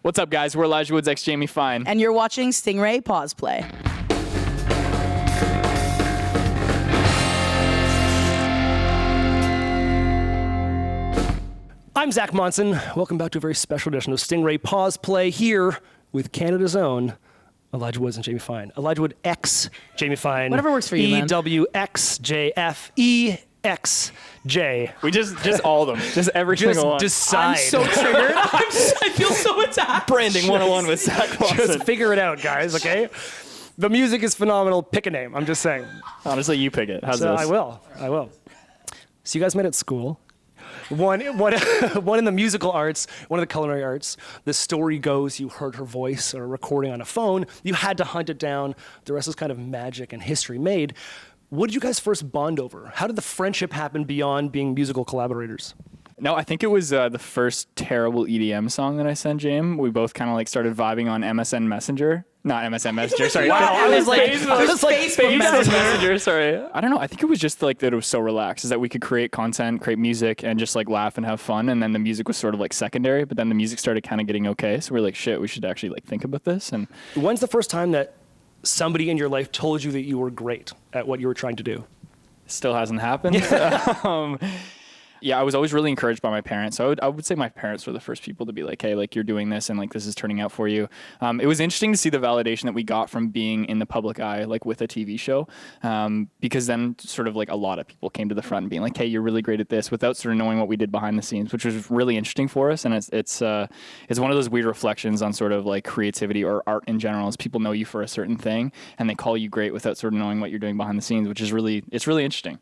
What's up, guys? We're Elijah Woods x Jamie Fine. And you're watching Stingray PausePlay. I'm Zach Monson. Welcome back to a very special edition of Stingray PausePlay here with Canada's own Elijah Woods and Jamie Fine. Elijah Wood X Jamie Fine. Whatever works for you, man. EWXJFEXJ. We just all of them. Just every single one. Decide. I'm so triggered. I feel so attacked. Branding 101 with Zach Monson. Just figure it out, guys, okay? The music is phenomenal. Pick a name. I'm just saying. Honestly, you pick it. How's So this? I will. So you guys met at school. One in the musical arts, one in the culinary arts. The story goes you heard her voice or a recording on a phone. You had to hunt it down. The rest is kind of magic and history made. What did you guys first bond over? How did the friendship happen beyond being musical collaborators? No, I think it was the first terrible EDM song that I sent James. We both kind of like started vibing on MSN Messenger. Not MSN Messenger, sorry. Wow, I was like Facebook Messenger, sorry. I don't know. I think it was just like that it was so relaxed, is that we could create content, create music, and just like laugh and have fun. And then the music was sort of like secondary, but then the music started kind of getting okay. So we were like, shit, we should actually like think about this. And when's the first time that somebody in your life told you that you were great at what you were trying to do? Still hasn't happened. Yeah, I was always really encouraged by my parents. So I would say my parents were the first people to be like, hey, like you're doing this and like this is turning out for you. It was interesting to see the validation that we got from being in the public eye, like with a TV show, because then sort of like a lot of people came to the front and being like, hey, you're really great at this, without sort of knowing what we did behind the scenes, which was really interesting for us. And it's one of those weird reflections on sort of like creativity or art in general, as people know you for a certain thing and they call you great without sort of knowing what you're doing behind the scenes, which is really interesting.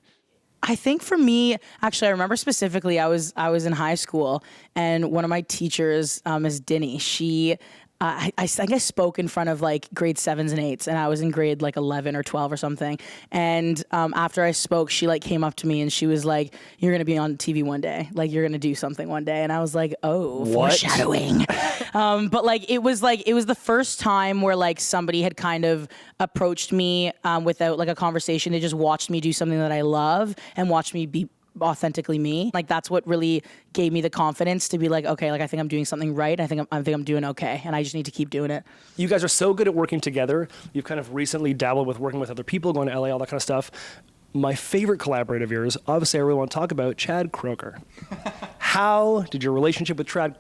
I think for me, actually, I remember specifically, I was in high school, and one of my teachers, Ms. Dinny, she, I think I spoke in front of like grade 7s and 8s, and I was in grade like 11 or 12 or something. And after I spoke, she like came up to me and she was like, "You're gonna be on TV one day. Like you're gonna do something one day." And I was like, "Oh, what? Foreshadowing." But like it was the first time where like somebody had kind of approached me without like a conversation. They just watched me do something that I love and watched me be authentically me. Like that's what really gave me the confidence to be like, okay, like I think I'm doing something right. I think I'm doing okay, and I just need to keep doing it. You guys are so good at working together. You've kind of recently dabbled with working with other people, going to LA, all that kind of stuff. My favorite collaborator of yours, obviously I really want to talk about, Chad Kroeger. How did your relationship with Chad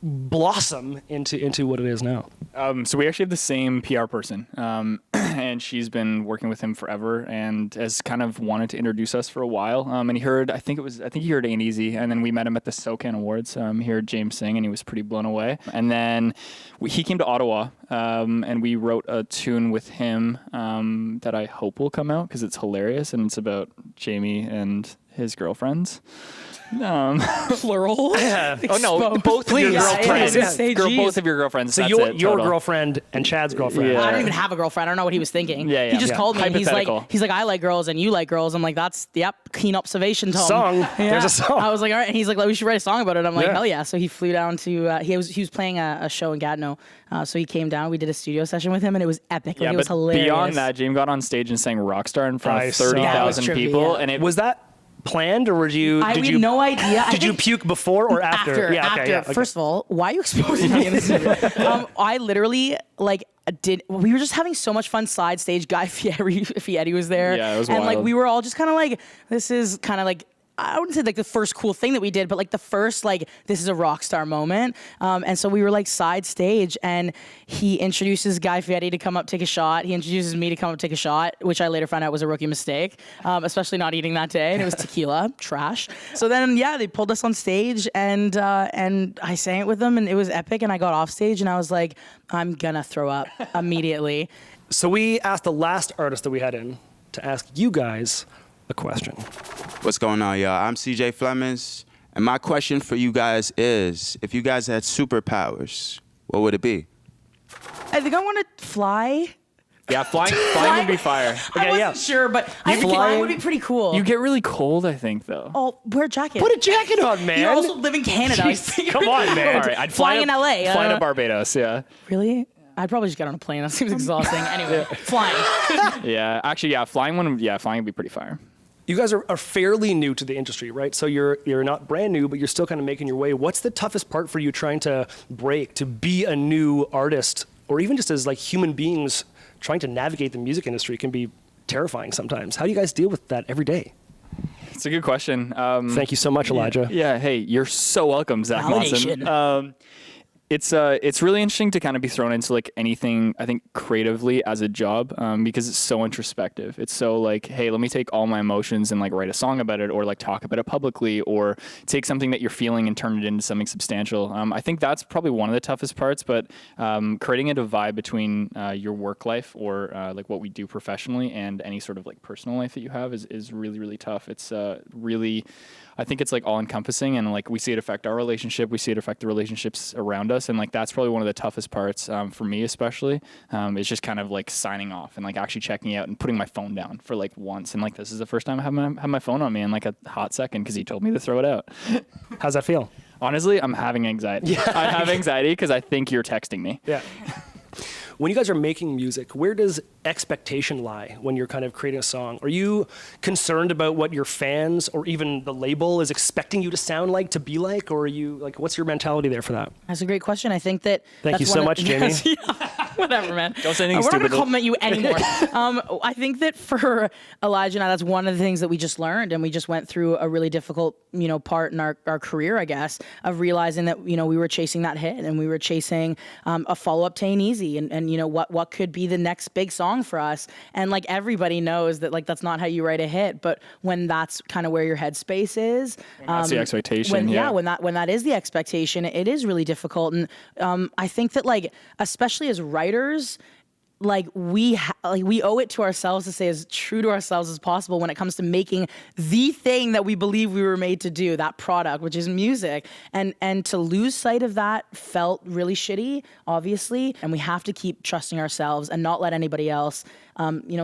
blossom into what it is now? So we actually have the same PR person, and she's been working with him forever, and has kind of wanted to introduce us for a while. And he heard, I think he heard Ain't Easy, and then we met him at the SoCan Awards. He heard James sing, and he was pretty blown away. And then he came to Ottawa, and we wrote a tune with him that I hope will come out because it's hilarious, and it's about Jamie and his girlfriends. Plural? Yeah. Oh no, both of your girlfriends. Both of your girlfriends. So your girlfriend and Chad's girlfriend. Yeah. I don't even have a girlfriend. I don't know what he was thinking. Yeah. He just called me and he's Hypothetical. like, I like girls and you like girls. I'm like, that's, keen observation, Tom. Song. Yeah. There's a song. I was like, all right. And he's like, we should write a song about it. I'm like, Yeah. hell yeah. So he flew down to, he was playing a show in Gatineau. So he came down, we did a studio session with him and it was epic. Like, it was hilarious. Beyond that, James got on stage and sang Rockstar in front of 30,000 trippy, people. yeah. And it Was that planned, or we had no idea. Did you puke before or after? After. First of all, why are you exposing me in this video? I literally we were just having so much fun side stage. Guy Fieri was there. Yeah, it was and wild. like we were all just kind of like, this is kind of like, I wouldn't say like the first cool thing that we did, but like the first like, this is a rock star moment. And so we were like side stage, and he introduces Guy Fieri to come up take a shot. He introduces me to come up take a shot, which I later found out was a rookie mistake, especially not eating that day. And it was tequila, trash. So then they pulled us on stage, and I sang it with them, and it was epic. And I got off stage and I was like, I'm gonna throw up immediately. So we asked the last artist that we had in to ask you guys a question. What's going on, y'all? I'm CJ Flemings, and my question for you guys is, if you guys had superpowers, what would it be? I think I want to fly. Yeah, flying would be fire. I wasn't sure, but I think flying would be pretty cool. You get really cold, I think, though. Oh, wear a jacket. Put a jacket on, man. You also live in Canada. Come on, man. All right, I'd flying in LA. Fly to Barbados, yeah. Really? I'd probably just get on a plane. That seems exhausting. Anyway, flying. Yeah, actually, flying would be pretty fire. You guys are fairly new to the industry, right? So you're not brand new, but you're still kind of making your way. What's the toughest part for you trying to break, to be a new artist, or even just as like human beings trying to navigate the music industry can be terrifying sometimes. How do you guys deal with that every day? It's a good question. Thank you so much, Elijah. Yeah. Hey, you're so welcome, Zach Validation. Monson. It's really interesting to kind of be thrown into like anything, I think, creatively as a job, because it's so introspective. It's so like, hey, let me take all my emotions and like write a song about it, or like talk about it publicly, or take something that you're feeling and turn it into something substantial. I think that's probably one of the toughest parts, but creating a divide between your work life or like what we do professionally and any sort of like personal life that you have is really, really tough. It's really, I think it's like all encompassing, and like we see it affect our relationship, we see it affect the relationships around us, and like that's probably one of the toughest parts for me especially. Is just kind of like signing off and like actually checking out and putting my phone down for like once, and like this is the first time I have my phone on me in like a hot second because he told me to throw it out. How's that feel? Honestly, I'm having anxiety. Yeah. I have anxiety because I think you're texting me. Yeah. When you guys are making music, where does expectation lie when you're kind of creating a song? Are you concerned about what your fans or even the label is expecting you to sound like, to be like? Or are you like, what's your mentality there for that? That's a great question. I think that. Thank you so much, Jamie. Whatever, man. Don't say anything We're not stupid. going to compliment you anymore. I think that for Elijah and I, that's one of the things that we just learned, and we just went through a really difficult, part in our career, I guess, of realizing that, we were chasing that hit, and we were chasing a follow-up to Ain't Easy, and what could be the next big song for us. And like everybody knows that like that's not how you write a hit, but when that's kind of where your headspace is, that's the expectation. when that is the expectation, it is really difficult. And I think that like, especially as writers, like we owe it to ourselves to stay as true to ourselves as possible when it comes to making the thing that we believe we were made to do, that product, which is music. And to lose sight of that felt really shitty, obviously. And we have to keep trusting ourselves and not let anybody else,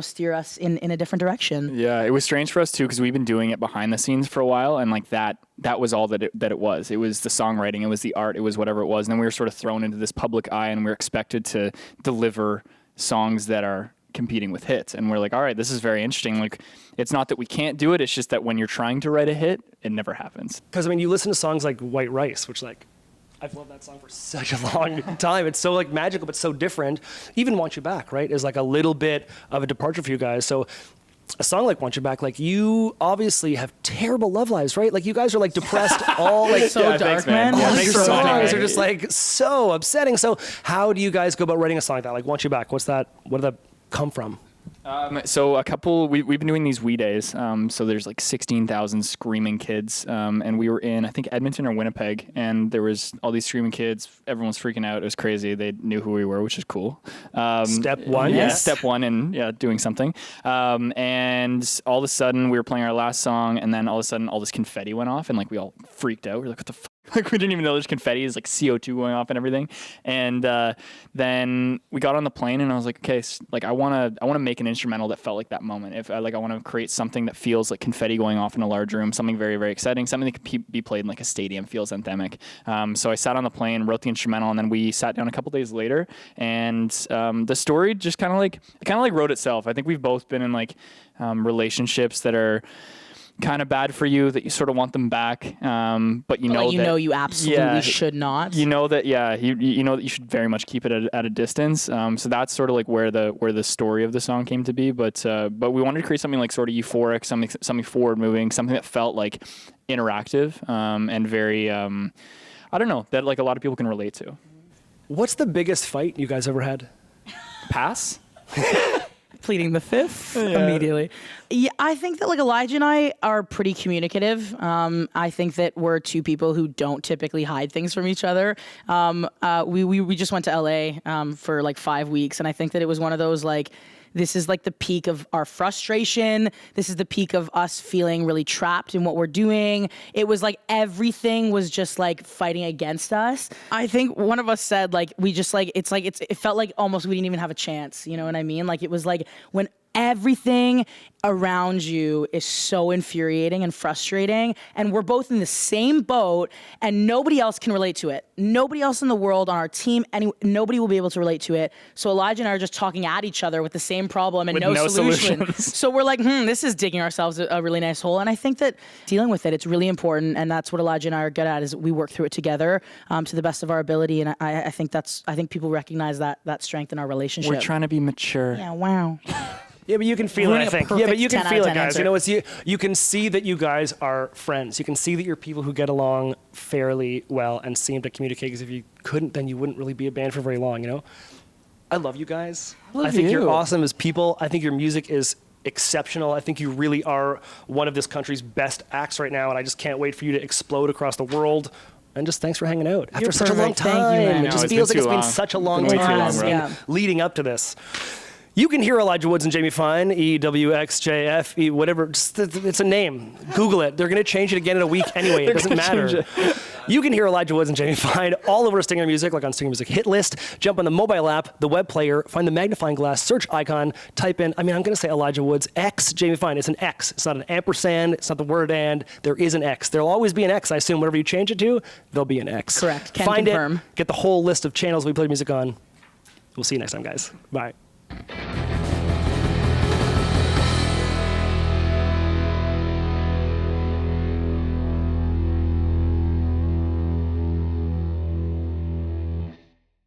steer us in a different direction. Yeah, it was strange for us too because we've been doing it behind the scenes for a while, and like that was all that it was. It was the songwriting, it was the art, it was whatever it was. And then we were sort of thrown into this public eye, and we were expected to deliver songs that are competing with hits, and we're like, all right, this is very interesting. Like, it's not that we can't do it, it's just that when you're trying to write a hit, it never happens. Because I mean, you listen to songs like White Rice, which like I've loved that song for such a long time. It's so like magical but so different. Even Want You Back, right, is like a little bit of a departure for you guys. So a song like Want You Back, like you obviously have terrible love lives, right? Like you guys are like depressed all like So dark, thanks, man. Yeah, all thanks your for songs listening, are just like so upsetting. So how do you guys go about writing a song like that? Like Want You Back, what's that? What did that come from? So we've been doing these Wee Days. So there's like 16,000 screaming kids. And we were in, I think, Edmonton or Winnipeg. And there was all these screaming kids. Everyone was freaking out. It was crazy. They knew who we were, which is cool. Step one. Yeah, Yes. step one and doing something. And all of a sudden we were playing our last song. And then all of a sudden all this confetti went off. And like we all freaked out. We were like, what the fuck? Like we didn't even know there's confetti. It's like CO2 going off and everything. And then we got on the plane and I was like, okay, like I want to make an instrumental that felt like that moment. If I want to create something that feels like confetti going off in a large room, something very, very exciting, something that can be played in like a stadium, feels anthemic. So I sat on the plane, wrote the instrumental, and then we sat down a couple days later, and the story just kind of like wrote itself. I think we've both been in like relationships that are kind of bad for you, that you sort of want them back, but you know you absolutely should not. You know that you know that you should very much keep it at a distance. So that's sort of like where the story of the song came to be. But we wanted to create something like sort of euphoric, something forward moving, something that felt like interactive and very I don't know, that like a lot of people can relate to. What's the biggest fight you guys ever had? Pass. Pleading the fifth immediately. Yeah, I think that like Elijah and I are pretty communicative. I think that we're two people who don't typically hide things from each other. We just went to LA for like 5 weeks, and I think that it was one of those like, this is like the peak of our frustration. This is the peak of us feeling really trapped in what we're doing. It was like everything was just like fighting against us. I think one of us said like, we just like, it felt like almost we didn't even have a chance. You know what I mean? Like it was like when everything around you is so infuriating and frustrating, and we're both in the same boat, and nobody else can relate to it. Nobody else in the world on our team, nobody will be able to relate to it. So Elijah and I are just talking at each other with the same problem and With no no solution. solutions. So we're like, this is digging ourselves a really nice hole. And I think that dealing with it, it's really important, and that's what Elijah and I are good at, is we work through it together to the best of our ability. And I think people recognize that strength in our relationship. We're trying to be mature. Yeah, wow. Yeah, but you can feel it, Ruining I a think. Yeah, perfect but you can 10 out feel of it, 10 guys. answer. You know, you can see that you guys are friends. You can see that you're people who get along fairly well and seem to communicate, because if you couldn't, then you wouldn't really be a band for very long, you know? I love you guys. I think you're you. awesome as people. I think your music is exceptional. I think you really are one of this country's best acts right now, and I just can't wait for you to explode across the world. And just thanks for hanging out after such a long perfect. Thank you, man. time. I It know, just it's feels been like it's too been long. such a It's long been way too time long, bro. Yeah. leading up to this. You can hear Elijah Woods and Jamie Fine, EWXJF, whatever. Just, it's a name. Google it. They're going to change it again in a week anyway. It doesn't matter. You can hear Elijah Woods and Jamie Fine all over Stinger Music, like on Stinger Music Hit List. Jump on the mobile app, the web player, find the magnifying glass, search icon, type in, I'm going to say Elijah Woods, X, Jamie Fine. It's an X. It's not an ampersand. It's not the word and. There is an X. There'll always be an X. I assume whatever you change it to, there'll be an X. Correct. Can Find confirm. it. Get the whole list of channels we play music on. We'll see you next time, guys. Bye.